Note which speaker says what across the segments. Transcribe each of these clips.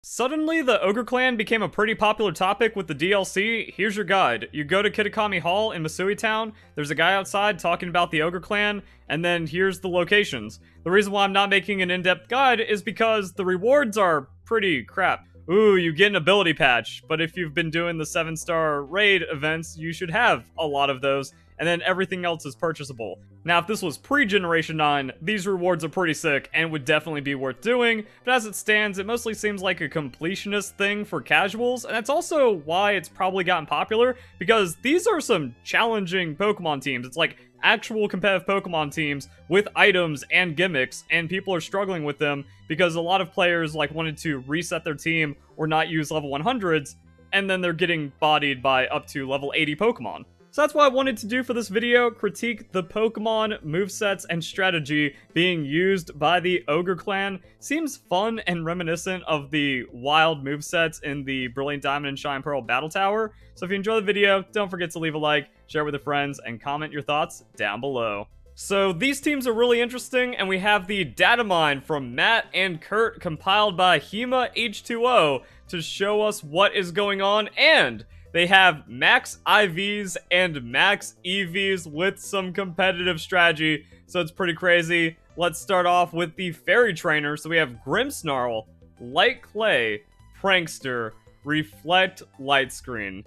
Speaker 1: Suddenly, the Ogre Clan became a pretty popular topic with the DLC. Here's your guide. You go to Kitakami Hall in Masui Town, there's a guy outside talking about the Ogre Clan, and then here's the locations. The reason why I'm not making an in-depth guide is because the rewards are pretty crap. Ooh, you get an ability patch, but if you've been doing the 7-star raid events, you should have a lot of those, and then everything else is purchasable. Now, if this was pre-Generation 9, these rewards are pretty sick and would definitely be worth doing, but as it stands, it mostly seems like a completionist thing for casuals, and that's also why it's probably gotten popular, because these are some challenging Pokemon teams. It's like actual competitive Pokemon teams with items and gimmicks, and people are struggling with them because a lot of players wanted to reset their team or not use level 100s, and then they're getting bodied by up to level 80 Pokemon. So that's what I wanted to do for this video, critique the Pokemon movesets and strategy being used by the Ogre Clan. Seems fun and reminiscent of the wild movesets in the Brilliant Diamond and Shine Pearl Battle Tower. So if you enjoy the video, don't forget to leave a like, share with your friends, and comment your thoughts down below. So these teams are really interesting, and we have the data mine from Matt and Kurt compiled by Hema H2O to show us what is going on, and they have max IVs and max EVs with some competitive strategy, so it's pretty crazy. Let's start off with the Fairy Trainer. So we have Grimmsnarl, Light Clay, Prankster, Reflect, Light Screen.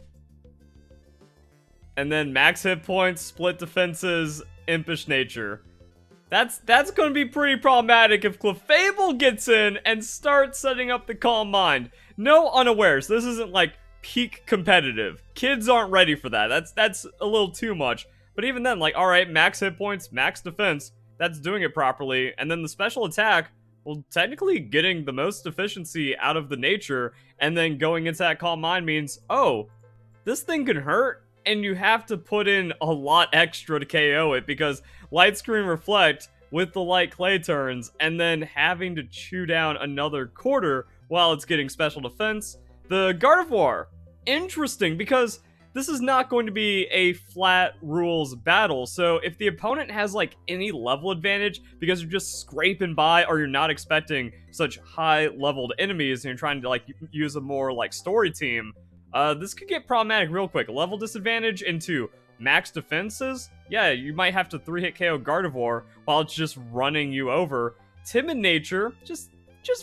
Speaker 1: And then max hit points, split defenses, Impish Nature. That's going to be pretty problematic if Clefable gets in and starts setting up the Calm Mind. No unawares. This isn't like peak competitive. Kids aren't ready for that. That's a little too much. But even then, alright, max hit points, max defense, that's doing it properly. And then the special attack, well, technically getting the most efficiency out of the nature, and then going into that Calm Mind means, oh, this thing can hurt, and you have to put in a lot extra to KO it, because Light Screen Reflect with the Light Clay turns, and then having to chew down another quarter while it's getting special defense. The Gardevoir, interesting, because this is not going to be a flat rules battle, so if the opponent has any level advantage because you're just scraping by or you're not expecting such high leveled enemies and you're trying to use a more story team, this could get problematic real quick. Level disadvantage into max defenses, yeah, you might have to 3-hit KO Gardevoir while it's just running you over. Timid Nature, just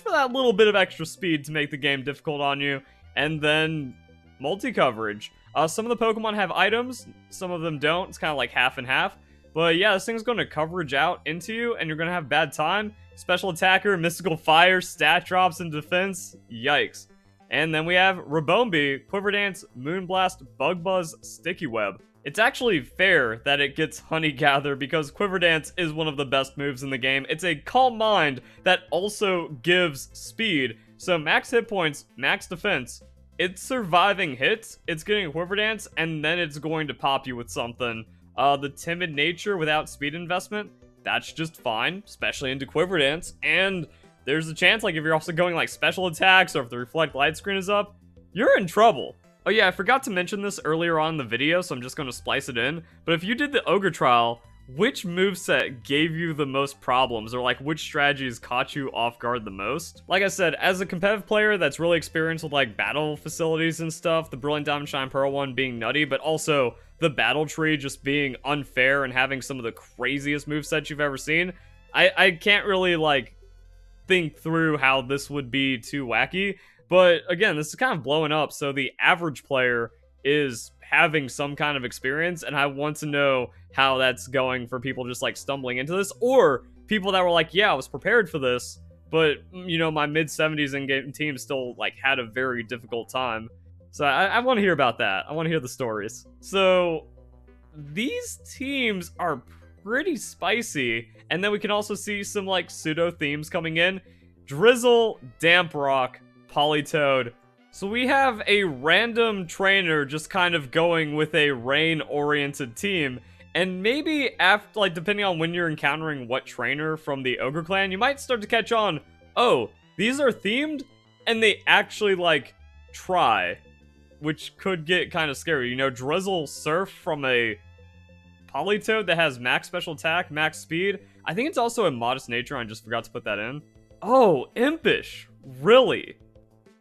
Speaker 1: for that little bit of extra speed to make the game difficult on you. And then multi-coverage. Some of the Pokemon have items, some of them don't. It's kind of half and half. But yeah, this thing's going to coverage out into you, and you're going to have bad time. Special Attacker, Mystical Fire, Stat Drops, and Defense. Yikes. And then we have Rabombi, Quiver Dance, Moonblast, Bug Buzz, Sticky Web. It's actually fair that it gets Honey Gather because Quiver Dance is one of the best moves in the game. It's a Calm Mind that also gives speed. So max hit points, max defense. It's surviving hits, it's getting a Quiver Dance, and then it's going to pop you with something. The Timid Nature without speed investment, that's just fine, especially into Quiver Dance. And there's a chance, if you're also going special attacks or if the Reflect Light Screen is up, you're in trouble. Oh yeah, I forgot to mention this earlier on in the video, so I'm just going to splice it in. But if you did the Ogre trial, which moveset gave you the most problems, or which strategies caught you off guard the most? Like I said, as a competitive player that's really experienced with battle facilities and stuff, the Brilliant Diamond Shine Pearl one being nutty, but also the battle tree just being unfair and having some of the craziest movesets you've ever seen, I can't really think through how this would be too wacky. But again, this is kind of blowing up, so the average player is having some kind of experience, and I want to know how that's going for people just stumbling into this, or people that were yeah, I was prepared for this, but my mid-70s in-game team still had a very difficult time. So I want to hear about that. I want to hear the stories. So these teams are pretty spicy, and then we can also see some pseudo themes coming in. Drizzle, Damp Rock, Politoed. So we have a random trainer just kind of going with a rain-oriented team, and maybe after, depending on when you're encountering what trainer from the Ogre Clan, you might start to catch on, oh, these are themed, and they actually, try, which could get kind of scary. Drizzle Surf from a Politoed that has max special attack, max speed. I think it's also a Modest Nature, I just forgot to put that in. Oh, Impish, really?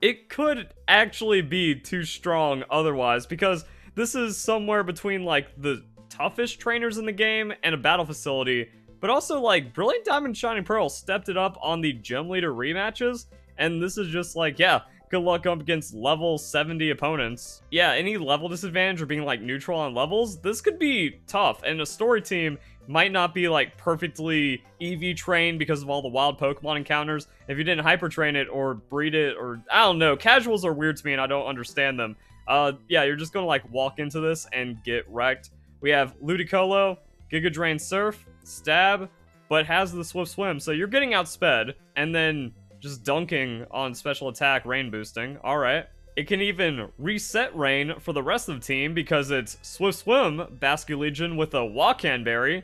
Speaker 1: it could actually be too strong otherwise, because this is somewhere between like the toughest trainers in the game and a battle facility, but also like Brilliant Diamond Shining Pearl stepped it up on the gym leader rematches, and this is just like, yeah, good luck up against level 70 opponents. Yeah, any level disadvantage or being like neutral on levels, this could be tough, and a story team might not be like perfectly EV trained because of all the wild Pokemon encounters. If you didn't hyper train it or breed it, or I don't know, casuals are weird to me and I don't understand them. Yeah, you're just gonna like walk into this and get wrecked. We have Ludicolo, Giga Drain Surf, Stab, but has the Swift Swim, so you're getting outsped, and then just dunking on special attack rain boosting. Alright. It can even reset rain for the rest of the team because it's Swift Swim, Basculegion with a Wakan Berry.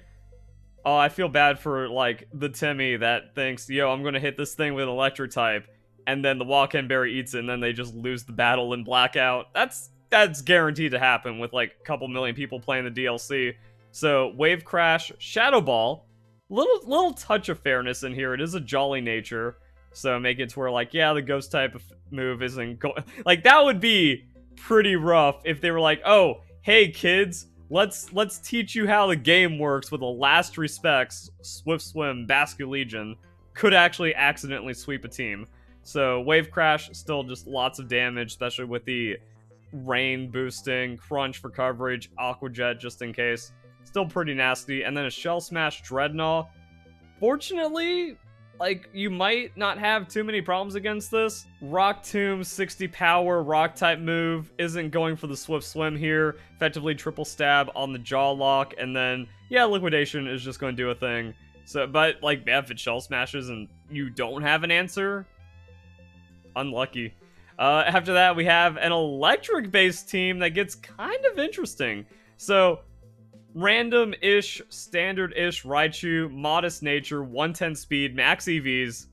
Speaker 1: Oh, I feel bad for, like, the Timmy that thinks, yo, I'm gonna hit this thing with an electric type, and then the Wakan Berry eats it, and then they just lose the battle in Blackout. That's guaranteed to happen with, like, a couple million people playing the DLC. So, Wave Crash, Shadow Ball, little touch of fairness in here. It is a jolly nature, so make it to where, like, yeah, the Ghost type of move isn't going... Like, that would be pretty rough if they were like, oh, hey, kids, let's teach you how the game works with a last respects Swift Swim Basculegion could actually accidentally sweep a team. So Wave Crash, still just lots of damage, especially with the rain boosting, Crunch for coverage, Aqua Jet just in case. Still pretty nasty. And then a Shell Smash Dreadnought. Fortunately, like, you might not have too many problems against this. Rock Tomb, 60 power, rock type move, isn't going for the Swift Swim here. Effectively triple stab on the Jaw Lock, and then, yeah, Liquidation is just going to do a thing. So, but, like, if it Shell Smashes and you don't have an answer, unlucky. After that, we have an electric-based team that gets kind of interesting. So, random-ish, standard-ish Raichu, modest nature, 110 speed, max EVs.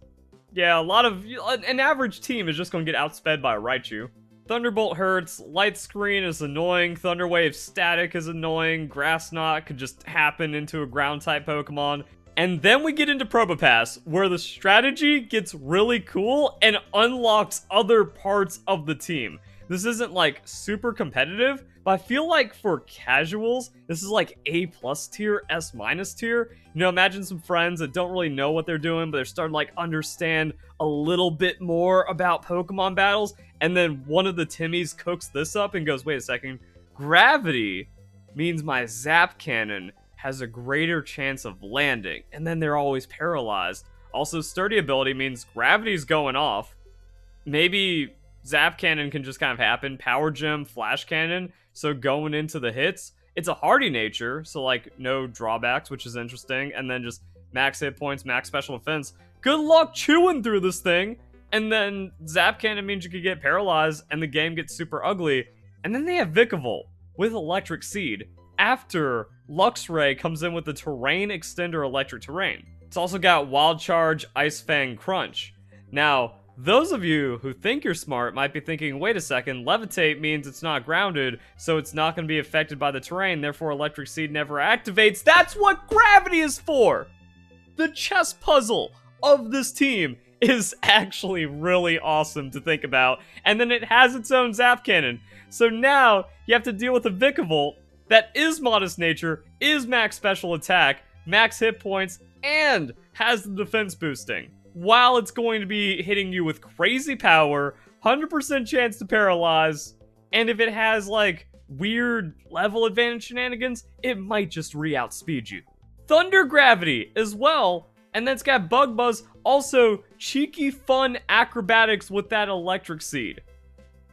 Speaker 1: Yeah, a lot of... An average team is just going to get outsped by a Raichu. Thunderbolt hurts, Light Screen is annoying, Thunder Wave Static is annoying, Grass Knot could just happen into a ground-type Pokemon. And then we get into Probopass, where the strategy gets really cool and unlocks other parts of the team. This isn't, like, super competitive, but I feel like for casuals, this is like A+ tier, S- tier. You know, imagine some friends that don't really know what they're doing, but they're starting to, like, understand a little bit more about Pokemon battles, and then one of the Timmys cooks this up and goes, wait a second, gravity means my Zap Cannon has a greater chance of landing, and then they're always paralyzed. Also, sturdy ability means gravity's going off. Maybe Zap Cannon can just kind of happen. Power Gem, Flash Cannon, so going into the hits, it's a hardy nature, so like no drawbacks, which is interesting, and then just max hit points, max special defense. Good luck chewing through this thing, and then Zap Cannon means you could get paralyzed, and the game gets super ugly. And then they have Vikavolt with Electric Seed, after Luxray comes in with the Terrain Extender Electric Terrain. It's also got Wild Charge, Ice Fang, Crunch. Now, those of you who think you're smart might be thinking, wait a second, Levitate means it's not grounded, so it's not going to be affected by the terrain, therefore Electric Seed never activates. That's what gravity is for! The chess puzzle of this team is actually really awesome to think about, and then it has its own Zap Cannon. So now, you have to deal with a Vikavolt that is modest nature, is max special attack, max hit points, and has the defense boosting, while it's going to be hitting you with crazy power, 100% chance to paralyze, and if it has, like, weird level advantage shenanigans, it might just re-outspeed you. Thunder Gravity as well, and then it's got Bug Buzz, also cheeky fun acrobatics with that Electric Seed.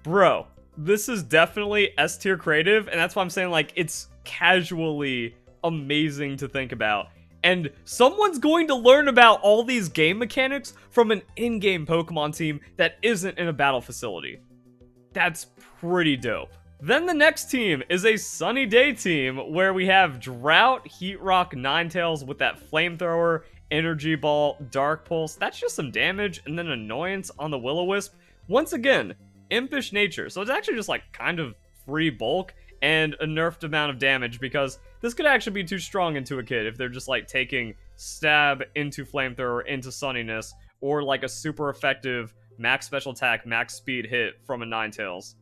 Speaker 1: Bro, this is definitely S-tier creative, and that's why I'm saying, like, it's casually amazing to think about. And someone's going to learn about all these game mechanics from an in-game Pokemon team that isn't in a battle facility. That's pretty dope. Then the next team is a Sunny Day team where we have Drought, Heatrock, Ninetales with that Flamethrower, Energy Ball, Dark Pulse. That's just some damage, and then Annoyance on the Will-O-Wisp. Once again, impish nature, so it's actually just like kind of free bulk and a nerfed amount of damage, because this could actually be too strong into a kid if they're just like taking Stab into Flamethrower into Sunniness, or like a super effective max special attack, max speed hit from a Ninetales.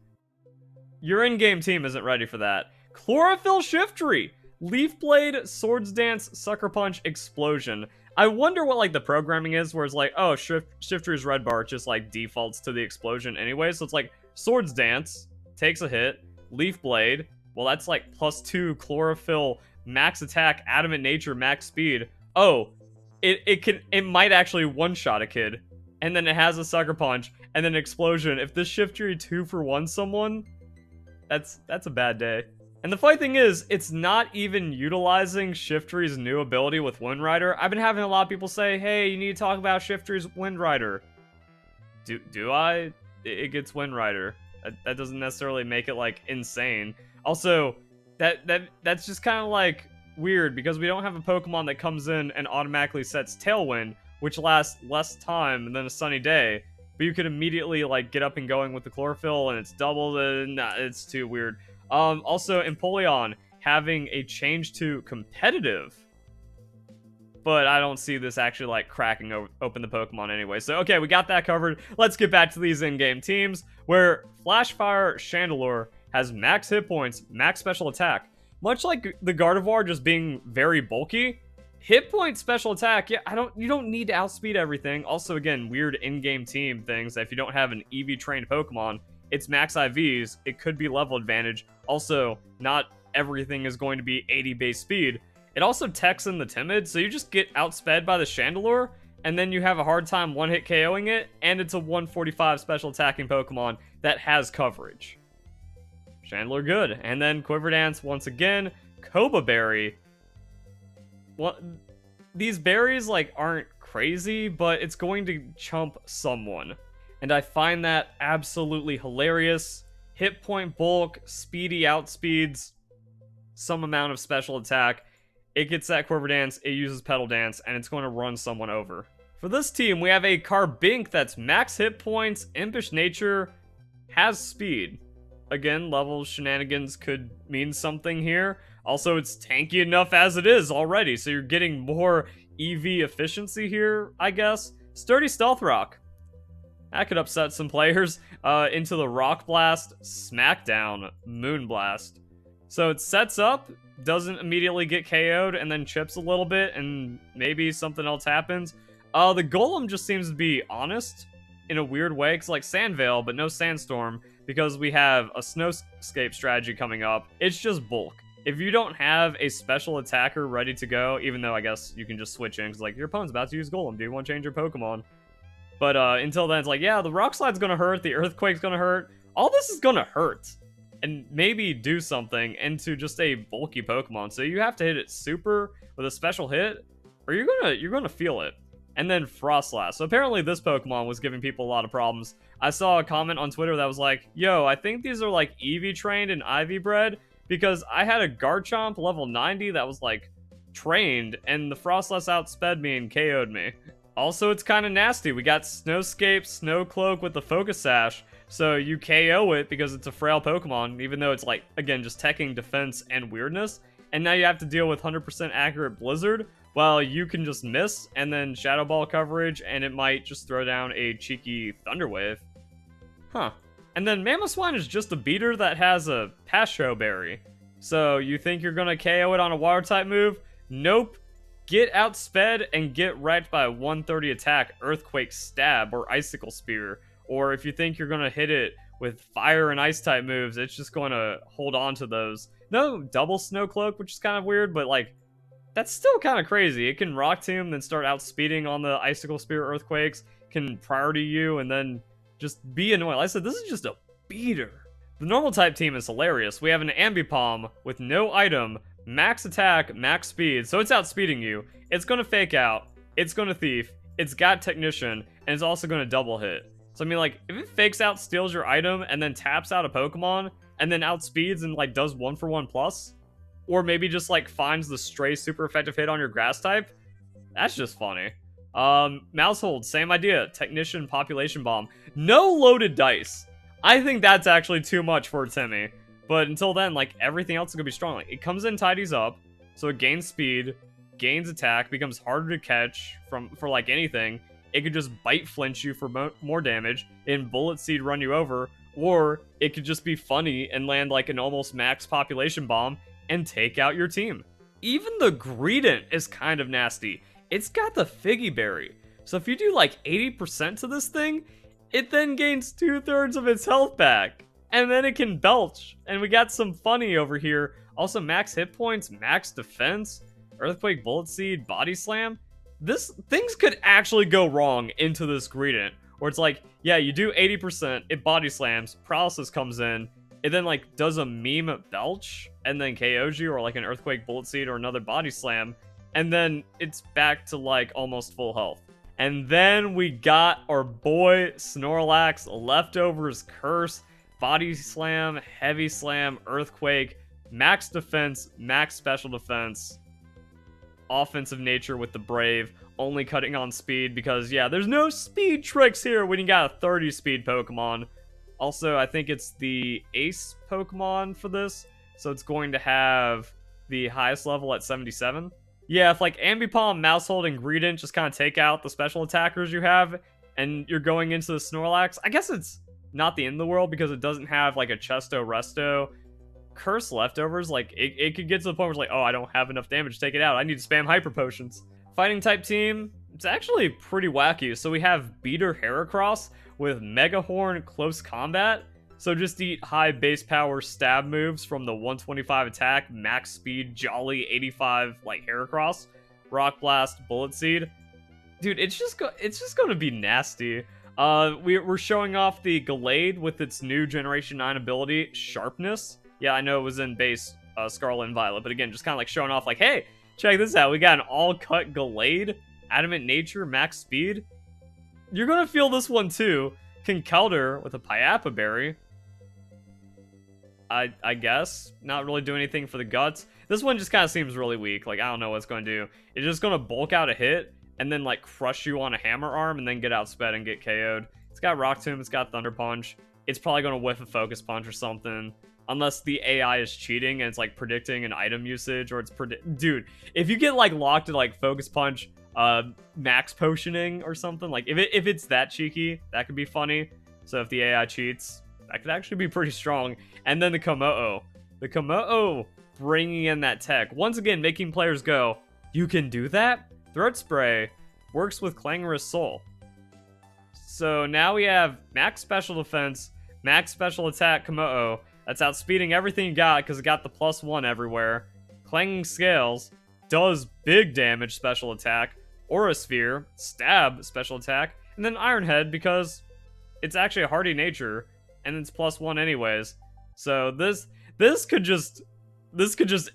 Speaker 1: Your in-game team isn't ready for that. Chlorophyll Shiftry! Leaf Blade, Swords Dance, Sucker Punch, Explosion. I wonder what, like, the programming is, where it's like, oh, Shiftry's red bar just, like, defaults to the explosion anyway, so it's like, Swords Dance, takes a hit, Leaf Blade, well, that's, like, +2 Chlorophyll, max attack, Adamant Nature, max speed. Oh, it might actually one-shot a kid, and then it has a Sucker Punch, and then Explosion. If this Shiftry 2-for-1 someone, that's a bad day. And the funny thing is, it's not even utilizing Shiftry's new ability with Wind Rider. I've been having a lot of people say, hey, you need to talk about Shiftry's Wind Rider. Do I? It gets Wind Rider. That doesn't necessarily make it, like, insane. Also, that's just kind of, like, weird, because we don't have a Pokemon that comes in and automatically sets Tailwind, which lasts less time than a sunny day. But you could immediately, like, get up and going with the Chlorophyll, and it's doubled, and nah, it's too weird. Also, Empoleon having a change to competitive. But I don't see this actually, like, cracking open the Pokemon anyway. So, okay, we got that covered. Let's get back to these in-game teams, where Flashfire Chandelure has max hit points, max special attack. Much like the Gardevoir just being very bulky, hit point special attack, yeah, you don't need to outspeed everything. Also, again, weird in-game team things that if you don't have an EV-trained Pokemon, it's max IVs, it could be level advantage. Also, not everything is going to be 80 base speed. It also techs in the Timid, so you just get outsped by the Chandelure, and then you have a hard time one-hit KOing it, and it's a 145 special attacking Pokemon that has coverage. Chandelure good. And then Quiver Dance once again. Koba Berry. Well, these berries, like, aren't crazy, but it's going to chump someone. And I find that absolutely hilarious. Hit point bulk, speedy outspeeds, some amount of special attack. It gets that Quiver Dance, it uses Petal Dance, and it's going to run someone over. For this team, we have a Carbink that's max hit points, Impish Nature, has speed. Again, level shenanigans could mean something here. Also, it's tanky enough as it is already, so you're getting more EV efficiency here, I guess. Sturdy Stealth Rock. That could upset some players. Into the Rock Blast, Smackdown, Moon Blast. So it sets up, doesn't immediately get KO'd, and then chips a little bit, and maybe something else happens. The Golem just seems to be honest in a weird way. It's like Sandvale, but no Sandstorm, because we have a Snowscape strategy coming up. It's just bulk. If you don't have a special attacker ready to go, even though I guess you can just switch in, because like, your opponent's about to use Golem, do you want to change your Pokemon? But until then, it's like, yeah, the Rock Slide's gonna hurt, the Earthquake's gonna hurt, all this is gonna hurt. And maybe do something into just a bulky Pokemon. So you have to hit it super with a special hit, or you're gonna feel it. And then Frostlass. So apparently this Pokemon was giving people a lot of problems. I saw a comment on Twitter that was like, yo, I think these are like EV trained and IV bred, because I had a Garchomp level 90 that was like trained, and the Frostlass outsped me and KO'd me. Also, it's kind of nasty. We got Snowscape, Snowcloak with the Focus Sash, so you KO it because it's a frail Pokemon, even though it's like, again, just teching defense and weirdness. And now you have to deal with 100% accurate Blizzard, while you can just miss, and then Shadow Ball coverage, and it might just throw down a cheeky Thunder Wave. Huh. And then Mamoswine is just a beater that has a Pasho Berry. So you think you're gonna KO it on a Water-type move? Nope. Get outsped and get wrecked by a 130 attack Earthquake Stab or Icicle Spear. Or if you think you're gonna hit it with Fire and Ice-type moves, it's just gonna hold on to those. No double Snowcloak, which is kind of weird, but like, that's still kind of crazy. It can Rock Tomb, then start outspeeding on the Icicle Spear Earthquakes, can priority you, and then just be annoying. Like I said, this is just a beater. The normal type team is hilarious. We have an Ambipom with no item, max attack, max speed, so it's outspeeding you. It's gonna fake out, it's gonna thief, it's got Technician, and it's also gonna double hit. So I mean, like, if it fakes out, steals your item, and then taps out a Pokemon, and then outspeeds and like does 1-for-1 plus, or maybe just like finds the stray super effective hit on your grass type, that's just funny. Mousehold, same idea. Technician, Population Bomb. No loaded dice. I think that's actually too much for Timmy. But until then, like, everything else is gonna be strong. Like, it comes in, tidies up, so it gains speed, gains attack, becomes harder to catch for like anything. it could just bite flinch you for more damage, and Bullet Seed run you over, or it could just be funny and land like an almost max population bomb and take out your team. Even the Greedent is kind of nasty. It's got the Figgy Berry. So if you do like 80% to this thing, it then gains 2/3 of its health back. And then it can belch. And we got some funny over here. Also max hit points, max defense, Earthquake, Bullet Seed, Body Slam. Things could actually go wrong into this Greedent. Where it's like, yeah, you do 80%, it body slams, paralysis comes in, it then like does a meme belch, and then KOs you, or like an Earthquake, Bullet Seed, or another body slam, and then it's back to like almost full health. And then we got our boy Snorlax, Leftovers Curse, Body Slam, Heavy Slam, Earthquake, max defense, max special defense, offensive nature with the Brave, only cutting on speed because, yeah, there's no speed tricks here when you got a 30 speed Pokemon. Also, I think it's the Ace Pokemon for this, so it's going to have the highest level at 77. Yeah, if like Ambipom, Maushold, and Greedent just kind of take out the special attackers you have, and you're going into the Snorlax, I guess it's not the end of the world because it doesn't have like a Chesto, Resto, Curse Leftovers. Like, it could get to the point where it's like, oh, I don't have enough damage to take it out. I need to spam Hyper Potions. Fighting type team, it's actually pretty wacky. So we have Beater Heracross with Mega Horn Close Combat. So just eat high base power stab moves from the 125 attack, max speed, jolly 85 like Heracross, Rock Blast, Bullet Seed. Dude, it's just going to be nasty. We're showing off the Gallade with its new Generation 9 ability, Sharpness. Yeah, I know it was in base Scarlet and Violet, but again, just kind of like showing off like, hey, check this out. We got an all-cut Gallade, Adamant Nature, max speed. You're going to feel this one too. Can counter with a Pyappa Berry. I guess. Not really do anything for the guts. This one just kind of seems really weak. Like, I don't know what it's going to do. It's just going to bulk out a hit and then, like, crush you on a Hammer Arm and then get outsped and get KO'd. It's got Rock Tomb. It's got Thunder Punch. It's probably going to whiff a Focus Punch or something. Unless the AI is cheating and it's, like, predicting an item usage or it's Dude, if you get, like, locked to, like, Focus Punch, max potioning or something, like, if it's that cheeky, that could be funny. So if the AI cheats, that could actually be pretty strong. And then the Komodo. The Komodo bringing in that tech. Once again, making players go, you can do that? Throat Spray works with Clangorous Soul. So now we have max special defense, max special attack Komodo. That's outspeeding everything you got because it got the +1 everywhere. Clanging Scales does big damage special attack. Aura Sphere, stab special attack. And then Iron Head because it's actually a hardy nature and it's +1 anyways. So this could just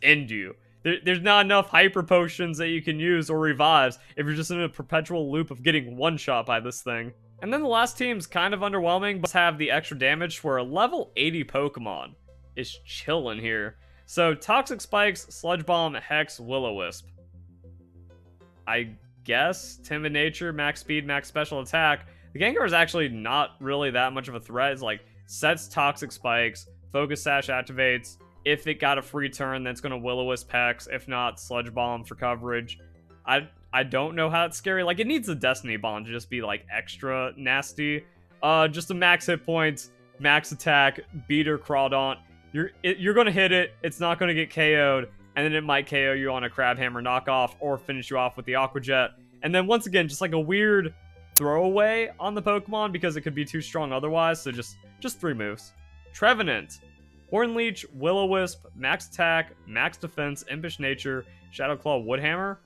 Speaker 1: end you. There's not enough hyper potions that you can use or revives if you're just in a perpetual loop of getting one shot by this thing. And then the last team's kind of underwhelming, but have the extra damage for a level 80 Pokemon. Is chilling here. So Toxic Spikes, Sludge Bomb, Hex, Will-O-Wisp. I guess Timid Nature, max speed, max special attack. The Gengar is actually not really that much of a threat. It's like sets Toxic Spikes, Focus Sash activates. If it got a free turn, then it's going to Will-O-Wisp Hex. If not, Sludge Bomb for coverage. I don't know how it's scary. Like, it needs a Destiny Bomb to just be, like, extra nasty. Just a max hit points, max attack, Beater Crawdaunt. You're going to hit it. It's not going to get KO'd. And then it might KO you on a Crab Hammer knockoff or finish you off with the Aqua Jet. And then once again, just like a weird throwaway on the Pokemon because it could be too strong otherwise. So just 3 moves. Trevenant. Horn Leech, Will-O-Wisp, max attack, max defense, impish nature, Shadow Claw, Woodhammer.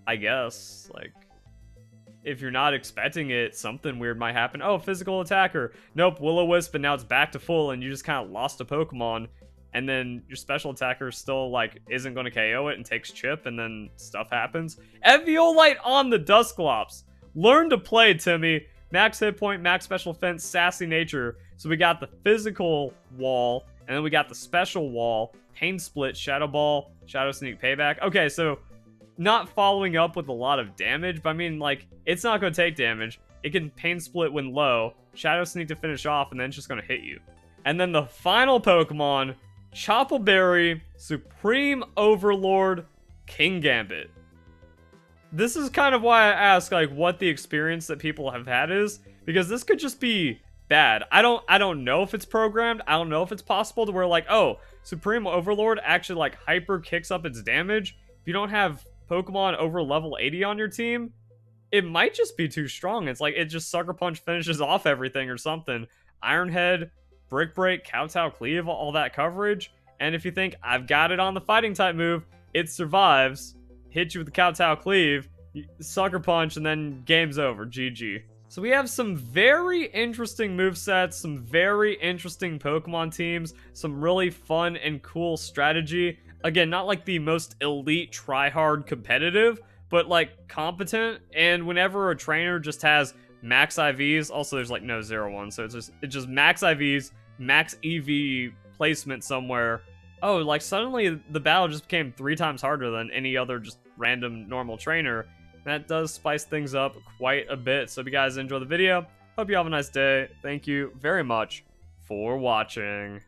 Speaker 1: I guess, like, if you're not expecting it, something weird might happen. Oh, physical attacker. Nope, Will-O-Wisp, and now it's back to full, and you just kind of lost a Pokemon. And then your special attacker still, like, isn't going to KO it and takes chip, and then stuff happens. Eviolite on the Dusclops. Learn to play, Timmy. Max hit point, max special defense, sassy nature. So we got the physical wall, and then we got the special wall, Pain Split, Shadow Ball, Shadow Sneak Payback. Okay, so not following up with a lot of damage, but I mean, like, it's not going to take damage. It can Pain Split when low, Shadow Sneak to finish off, and then it's just going to hit you. And then the final Pokemon, Choppleberry, Supreme Overlord, King Gambit. this is kind of why I ask, like, what the experience that people have had is, because this could just be bad. I don't know if it's programmed. I don't know if it's possible to where, like, oh, Supreme Overlord actually, like, hyper kicks up its damage. If you don't have Pokemon over level 80 on your team, it might just be too strong. It's like, it just Sucker Punch finishes off everything or something. Iron Head, Brick Break, Kowtow Cleave, all that coverage. And if you think, I've got it on the fighting type move, it survives, hit you with the Kowtow Cleave, Sucker Punch, and then game's over. GG. So we have some very interesting movesets, some very interesting Pokemon teams, some really fun and cool strategy. Again, not like the most elite, try-hard competitive, but like competent. And whenever a trainer just has max IVs, also there's like no 0-1, so it's just max IVs, max EV placement somewhere. Oh, like suddenly the battle just became 3 times harder than any other just random normal trainer. That does spice things up quite a bit. So if you guys enjoy the video, hope you have a nice day. Thank you very much for watching.